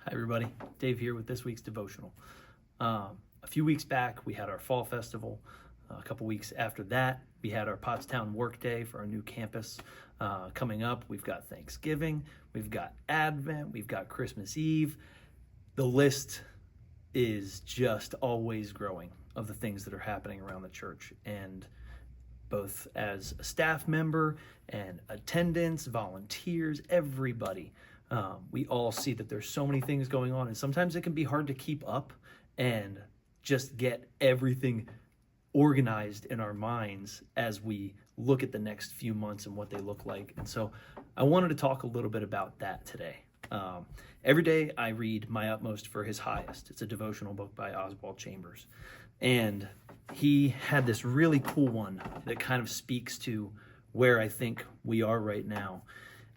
Hi everybody, Dave here with this week's devotional. A few weeks back we had our fall festival. A couple weeks after that we had our Pottstown work day for our new campus. Coming up we've got Thanksgiving, we've got Advent, we've got Christmas Eve. The list is just always growing of the things that are happening around the church, and both as a staff member and attendants, volunteers, everybody. We all see that there's so many things going on, and sometimes it can be hard to keep up and just get everything organized in our minds as we look at the next few months and what they look like. And so I wanted to talk a little bit about that today. Every day I read My Utmost for His Highest. It's a devotional book by Oswald Chambers. And he had this really cool one that kind of speaks to where I think we are right now.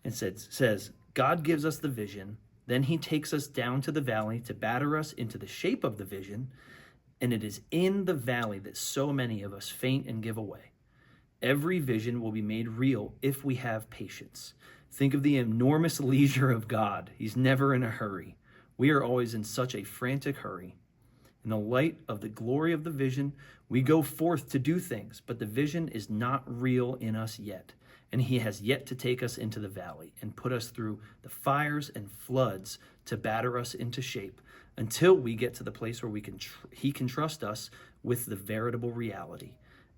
And says, God gives us the vision, then he takes us down to the valley to batter us into the shape of the vision, and it is in the valley that so many of us faint and give away. Every vision will be made real if we have patience. Think of the enormous leisure of God. He's never in a hurry. We are always in such a frantic hurry. In the light of the glory of the vision, we go forth to do things, but the vision is not real in us yet. And he has yet to take us into the valley and put us through the fires and floods to batter us into shape until we get to the place where he can trust us with the veritable reality.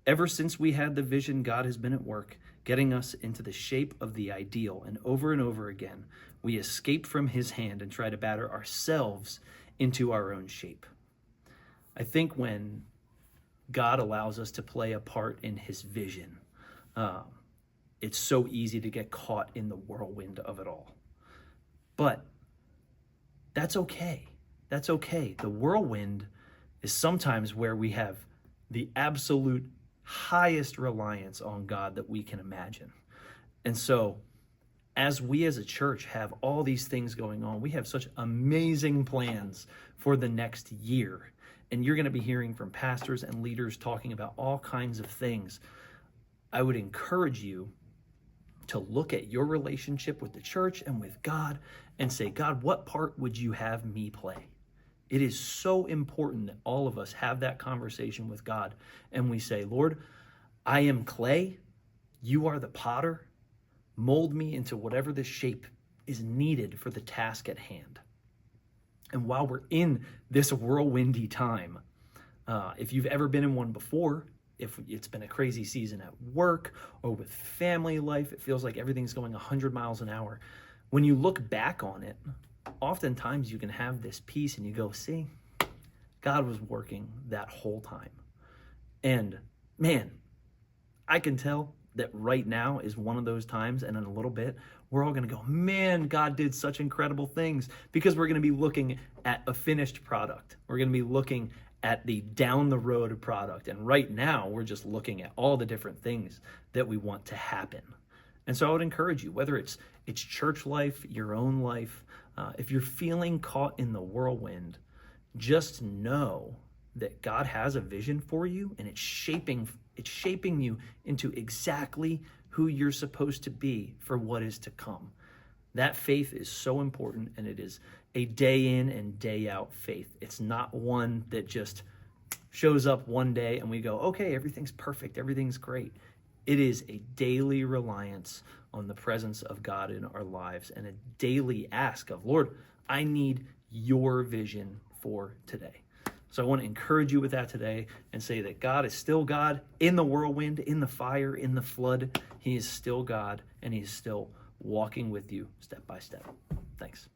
Ever since we had the vision, God has been at work, getting us into the shape of the ideal. And over again, we escape from his hand and try to batter ourselves into our own shape. I think when God allows us to play a part in his vision, it's so easy to get caught in the whirlwind of it all. But that's okay. That's okay. The whirlwind is sometimes where we have the absolute highest reliance on God that we can imagine. And so as we as a church have all these things going on, we have such amazing plans for the next year. And you're going to be hearing from pastors and leaders talking about all kinds of things. I would encourage you to look at your relationship with the church and with God and say, God, what part would you have me play? It is so important that all of us have that conversation with God and we say, Lord, I am clay. You are the potter. Mold me into whatever the shape is needed for the task at hand. And while we're in this whirlwindy time, if you've ever been in one before, if it's been a crazy season at work or with family life, it feels like everything's going 100 miles an hour. When you look back on it, oftentimes you can have this peace and you go, see, God was working that whole time. And man, I can tell that right now is one of those times, and in a little bit, we're all going to go, man, God did such incredible things, because we're going to be looking at a finished product. We're going to be looking at the down the road product. And right now we're just looking at all the different things that we want to happen. And so I would encourage you, whether it's church life, your own life, if you're feeling caught in the whirlwind, just know that God has a vision for you, and it's shaping you into exactly who you're supposed to be for what is to come. That faith is so important, and it is a day in and day out faith. It's not one that just shows up one day and we go, okay, everything's perfect, everything's great. It is a daily reliance on the presence of God in our lives, and a daily ask of, Lord, I need your vision for today. So I want to encourage you with that today and say that God is still God in the whirlwind, in the fire, in the flood. He is still God, and he is still walking with you step by step. Thanks.